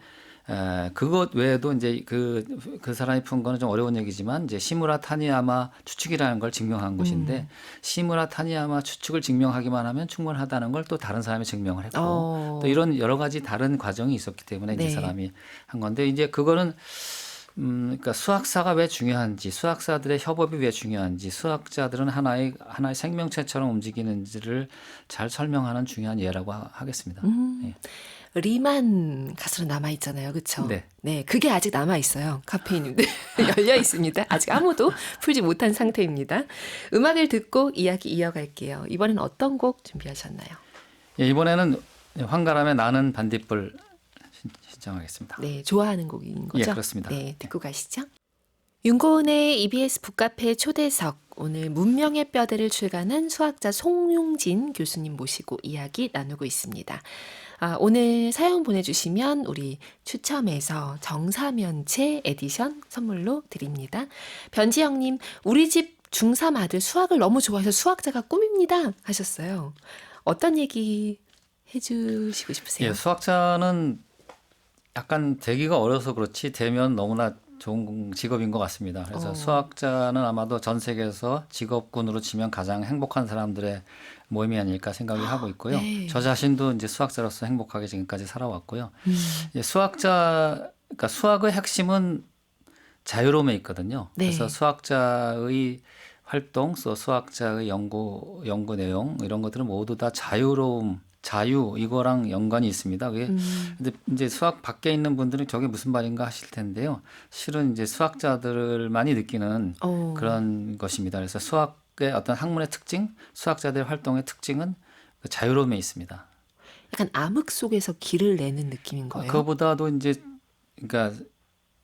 그것 외에도 이제 그 사람이 푼 거는 좀 어려운 얘기지만 이제 시무라 타니야마 추측이라는 걸 증명한 것인데 시무라 타니야마 추측을 증명하기만 하면 충분하다는 걸 또 다른 사람이 증명을 했고 또 이런 여러 가지 다른 과정이 있었기 때문에 네. 이 사람이 한 건데 이제 그거는 그러니까 수학사가 왜 중요한지, 수학사들의 협업이 왜 중요한지, 수학자들은 하나의 생명체처럼 움직이는지를 잘 설명하는 중요한 예라고 하겠습니다. 예. 리만 가수로 남아 있잖아요, 그렇죠? 네. 네, 그게 아직 남아 있어요. 카페인님들 열려 있습니다. 아직 아무도 풀지 못한 상태입니다. 음악을 듣고 이야기 이어갈게요. 이번엔 어떤 곡 준비하셨나요? 예, 이번에는 황가람의 나는 반딧불 신청하겠습니다. 네, 좋아하는 곡인 거죠? 예, 그렇습니다. 네, 듣고 가시죠. 윤고은의 EBS 북카페 초대석, 오늘 문명의 뼈대를 출간한 수학자 송용진 교수님 모시고 이야기 나누고 있습니다. 오늘 사연 보내주시면 우리 추첨해서 정사면체 에디션 선물로 드립니다. 변지영님, 우리 집 중3 아들 수학을 너무 좋아해서 수학자가 꿈입니다 하셨어요. 어떤 얘기 해주시고 싶으세요? 예, 수학자는 약간 되기가 어려서 그렇지 되면 너무나 좋은 직업인 것 같습니다. 그래서 수학자는 아마도 전 세계에서 직업군으로 치면 가장 행복한 사람들의 모임이 아닐까 생각을 하고 있고요. 네. 저 자신도 이제 수학자로서 행복하게 지금까지 살아왔고요. 그러니까 수학의 핵심은 자유로움에 있거든요. 네. 그래서 수학자의 활동, 또 수학자의 연구 내용 이런 것들은 모두 다 자유로움, 자유 이거랑 연관이 있습니다. 그게 근데 이제 수학 밖에 있는 분들은 저게 무슨 말인가 하실 텐데요. 실은 이제 수학자들만이 느끼는 어, 그런 것입니다. 그래서 수학의 어떤 학문의 특징, 수학자들의 활동의 특징은 그 자유로움에 있습니다. 약간 암흑 속에서 길을 내는 느낌인 거예요. 그거보다도 이제 그러니까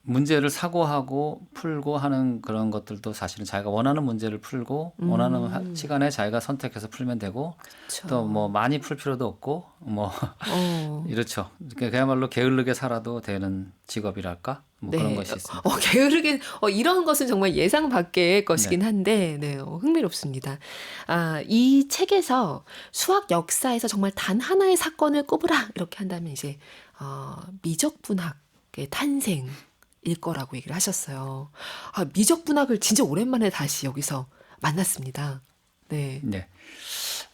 문제를 사고하고 풀고 하는 그런 것들도 사실은 자기가 원하는 문제를 풀고 원하는 시간에 자기가 선택해서 풀면 되고 또 뭐 그렇죠. 많이 풀 필요도 없고 뭐 어, 이렇죠. 그야말로 게을르게 살아도 되는 직업이랄까? 뭐 그런 네. 것이 있습니다. 게으르긴, 이런 것은 정말 예상 밖의 네. 것이긴 한데, 네, 흥미롭습니다. 이 책에서 수학 역사에서 정말 단 하나의 사건을 꼽으라, 이렇게 한다면 이제, 미적분학의 탄생일 거라고 얘기를 하셨어요. 미적분학을 진짜 오랜만에 다시 여기서 만났습니다. 네. 네.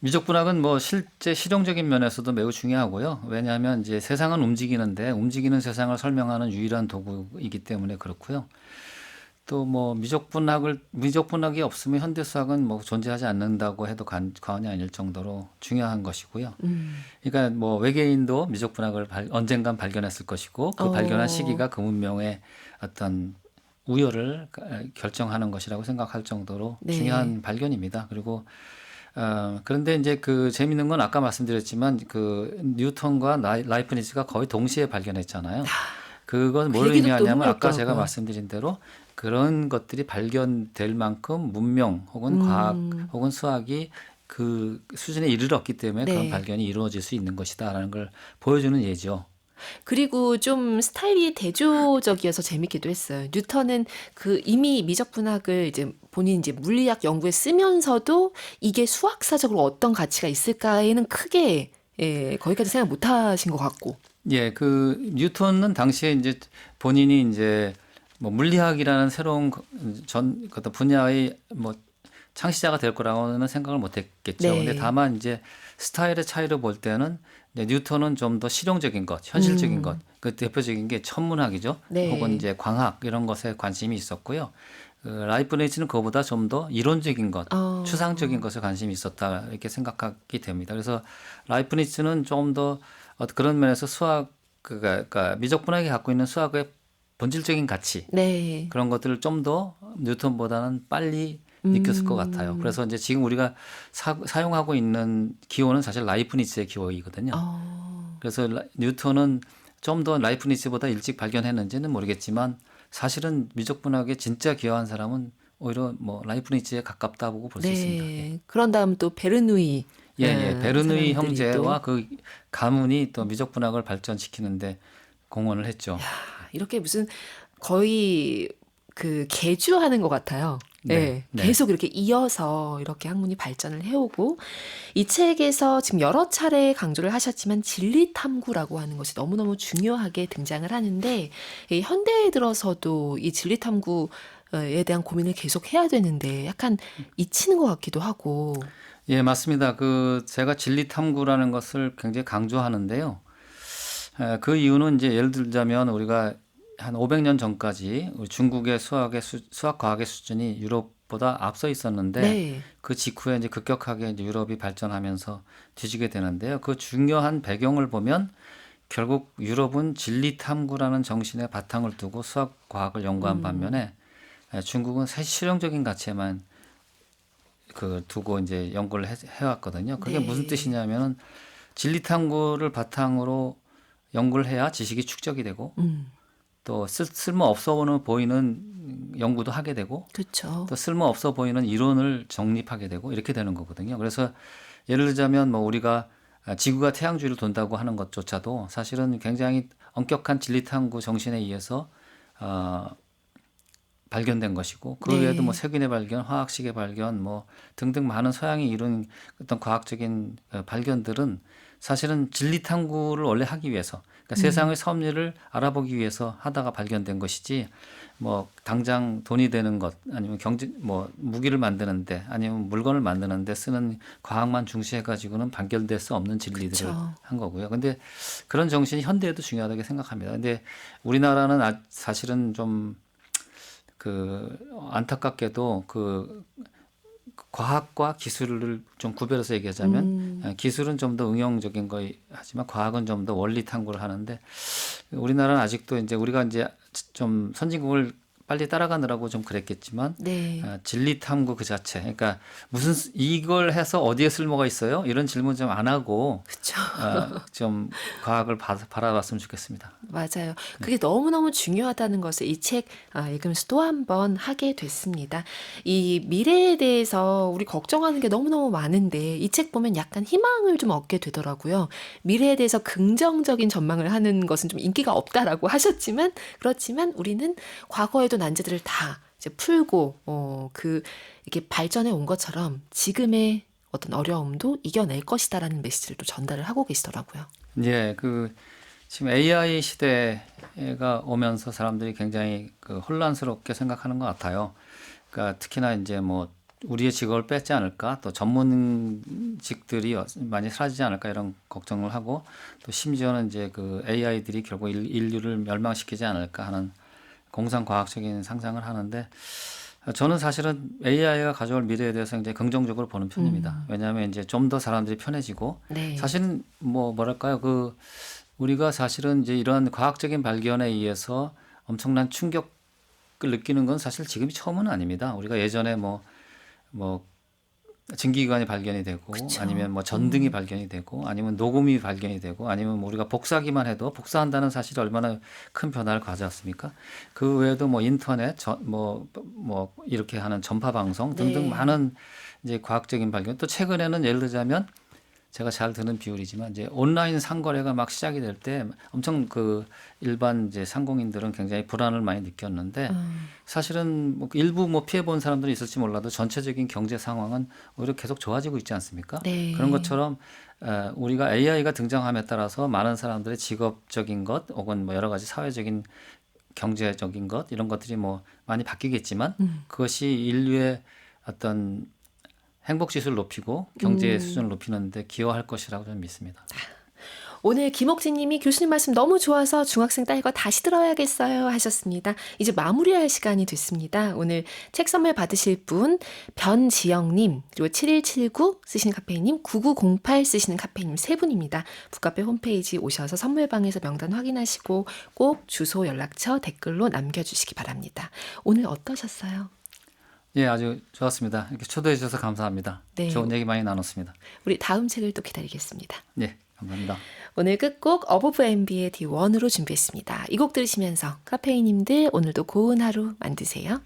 미적분학은 뭐 실제 실용적인 면에서도 매우 중요하고요. 왜냐하면 이제 세상은 움직이는데 움직이는 세상을 설명하는 유일한 도구이기 때문에 그렇고요. 또 뭐 미적분학이 없으면 현대 수학은 뭐 존재하지 않는다고 해도 과언이 아닐 정도로 중요한 것이고요. 그러니까 뭐 외계인도 미적분학을 언젠간 발견했을 것이고 그 발견한 어, 시기가 그 문명의 어떤 우열을 결정하는 것이라고 생각할 정도로 네. 중요한 발견입니다. 그리고 그런데 이제 그 재밌는 건 아까 말씀드렸지만 그 뉴턴과 라이프니츠가 거의 동시에 발견했잖아요. 그건 그 뭘 얘기도 또 의미하냐면 아까 제가 흥미롭더라고요. 말씀드린 대로 그런 것들이 발견될 만큼 문명 혹은 과학 음, 혹은 수학이 그 수준에 이르렀기 때문에 그런 네. 발견이 이루어질 수 있는 것이다라는 걸 보여주는 예죠. 그리고 좀 스타일이 대조적이어서 재밌기도 했어요. 뉴턴은 그 이미 미적분학을 이제 본인 이제 물리학 연구에 쓰면서도 이게 수학사적으로 어떤 가치가 있을까에는 크게 거기까지 생각 못 하신 것 같고. 예, 그 뉴턴은 당시에 이제 본인이 이제 뭐 물리학이라는 새로운 어떤 분야의 뭐 창시자가 될 거라고는 생각을 못 했겠죠. 근데 네. 다만 이제 스타일의 차이를 볼 때는 이제 뉴턴은 좀 더 실용적인 것, 현실적인 것, 음, 그 대표적인 게 천문학이죠. 혹은 네. 이제 광학 이런 것에 관심이 있었고요. 그 라이프니츠는 그거보다 좀 더 이론적인 것, 추상적인 어, 것에 관심이 있었다 이렇게 생각하게 됩니다. 그래서 라이프니츠는 좀 더 그런 면에서 수학 그러니까 미적분학이 갖고 있는 수학의 본질적인 가치 네. 그런 것들을 좀 더 뉴턴보다는 빨리 느꼈을 것 같아요. 음, 그래서 이제 지금 우리가 사용하고 있는 기호는 사실 라이프니츠의 기호이거든요. 어, 그래서 뉴턴은 좀 더 라이프니츠보다 일찍 발견했는지는 모르겠지만 사실은 미적분학에 진짜 기여한 사람은 오히려 뭐 라이프니츠에 가깝다 보고 볼 수 있습니다. 예. 네. 그런 다음 또 베르누이, 예, 예. 베르누이 사람들이 또 형제와 그 가문이 또 미적분학을 발전시키는데 공헌을 했죠. 이렇게 무슨 거의 그 계주하는 것 같아요. 네, 예, 네. 계속 이렇게 이어서 이렇게 학문이 발전을 해오고 이 책에서 지금 여러 차례 강조를 하셨지만 진리 탐구라고 하는 것이 너무너무 중요하게 등장을 하는데 이 현대에 들어서도 이 진리 탐구에 대한 고민을 계속 해야 되는데 약간 잊히는 것 같기도 하고 예, 맞습니다. 그 제가 진리 탐구라는 것을 굉장히 강조하는데요. 그 이유는 이제 예를 들자면 우리가 한 500년 전까지 우리 중국의 수학 과학의 수준이 유럽보다 앞서 있었는데 네, 그 직후에 이제 급격하게 이제 유럽이 발전하면서 뒤지게 되는데요. 그 중요한 배경을 보면 결국 유럽은 진리 탐구라는 정신의 바탕을 두고 수학 과학을 연구한 음, 반면에 중국은 사실 실용적인 가치에만 그 두고 이제 연구를 해왔거든요. 그게 무슨 네, 뜻이냐면은 진리 탐구를 바탕으로 연구를 해야 지식이 축적이 되고 음, 또 쓸모 없어 보이는 연구도 하게 되고 그쵸. 또 쓸모 없어 보이는 이론을 정립하게 되고 이렇게 되는 거거든요. 그래서 예를 들자면 뭐 우리가 지구가 태양 주위를 돈다고 하는 것조차도 사실은 굉장히 엄격한 진리 탐구 정신에 의해서 어, 발견된 것이고 그 외에도 뭐 네, 세균의 발견, 화학식의 발견 뭐 등등 많은 서양이 이룬 어떤 과학적인 발견들은 사실은 진리 탐구를 원래 하기 위해서 그러니까 세상의 섭리를 알아보기 위해서 하다가 발견된 것이지 뭐 당장 돈이 되는 것 아니면 경제 뭐 무기를 만드는데 아니면 물건을 만드는데 쓰는 과학만 중시해 가지고는 발견될 수 없는 진리들을 그쵸. 한 거고요. 근데 그런 정신이 현대에도 중요하다고 생각합니다. 근데 우리나라는 사실은 좀 그 안타깝게도 그 과학과 기술을 좀 구별해서 얘기하자면 기술은 좀 더 응용적인 거 하지만 과학은 좀 더 원리 탐구를 하는데 우리나라는 아직도 이제 우리가 이제 좀 선진국을 빨리 따라가느라고 좀 그랬겠지만 네. 진리 탐구 그 자체 그러니까 무슨 이걸 해서 어디에 쓸모가 있어요? 이런 질문 좀 안 하고 그렇죠. 좀 과학을 바라봤으면 좋겠습니다. 맞아요. 그게 너무너무 중요하다는 것을 이 책 읽으면서 또 한 번 하게 됐습니다. 이 미래에 대해서 우리 걱정하는 게 너무너무 많은데 이 책 보면 약간 희망을 좀 얻게 되더라고요. 미래에 대해서 긍정적인 전망을 하는 것은 좀 인기가 없다라고 하셨지만 그렇지만 우리는 과거에도 난제들을 다 이제 풀고 이렇게 발전해 온 것처럼 지금의 어떤 어려움도 이겨낼 것이다라는 메시지를 또 전달을 하고 계시더라고요. 예, 지금 AI 시대가 오면서 사람들이 굉장히 혼란스럽게 생각하는 것 같아요. 그러니까 특히나 이제 뭐 우리의 직업을 뺏지 않을까, 또 전문직들이 많이 사라지지 않을까 이런 걱정을 하고, 또 심지어는 이제 AI들이 결국 인류를 멸망시키지 않을까 하는 공상과학적인 상상을 하는데, 저는 사실은 AI가 가져올 미래에 대해서 굉장히 긍정적으로 보는 편입니다. 왜냐하면 이제 좀 더 사람들이 편해지고, 네. 사실은 뭐랄까요, 우리가 사실은 이제 이런 과학적인 발견에 의해서 엄청난 충격을 느끼는 건 사실 지금이 처음은 아닙니다. 우리가 예전에 뭐 증기기관이 발견이 되고 그쵸. 아니면 뭐 전등이 발견이 되고 아니면 녹음이 발견이 되고 아니면 뭐 우리가 복사기만 해도 복사한다는 사실이 얼마나 큰 변화를 가져왔습니까? 그 외에도 뭐 인터넷, 뭐 이렇게 하는 전파 방송 등등 네. 많은 이제 과학적인 발견. 또 최근에는 예를 들자면 제가 잘 드는 비율이지만 이제 온라인 상거래가 막 시작이 될 때 엄청 일반 이제 상공인들은 굉장히 불안을 많이 느꼈는데 사실은 뭐 일부 피해 본 사람들이 있을지 몰라도 전체적인 경제 상황은 오히려 계속 좋아지고 있지 않습니까? 네. 그런 것처럼 우리가 AI가 등장함에 따라서 많은 사람들의 직업적인 것 혹은 뭐 여러 가지 사회적인 경제적인 것 이런 것들이 뭐 많이 바뀌겠지만 그것이 인류의 어떤 행복 지수를 높이고 경제 수준을 높이는 데 기여할 것이라고 저는 믿습니다. 오늘 김옥진 님이 교수님 말씀 너무 좋아서 중학생 딸과 다시 들어야겠어요 하셨습니다. 이제 마무리할 시간이 됐습니다. 오늘 책 선물 받으실 분 변지영님 그리고 7179 쓰시는 카페인님 9908 쓰시는 카페인님 세 분입니다. 북카페 홈페이지 오셔서 선물방에서 명단 확인하시고 꼭 주소 연락처 댓글로 남겨주시기 바랍니다. 오늘 어떠셨어요? 예, 아주 좋았습니다. 이렇게 초대해 주셔서 감사합니다. 네. 좋은 얘기 많이 나눴습니다. 우리 다음 책을 또 기다리겠습니다. 예, 감사합니다. 오늘 끝곡 어버브 MB의 D1으로 준비했습니다. 이 곡 들으시면서 카페인님들 오늘도 고운 하루 만드세요.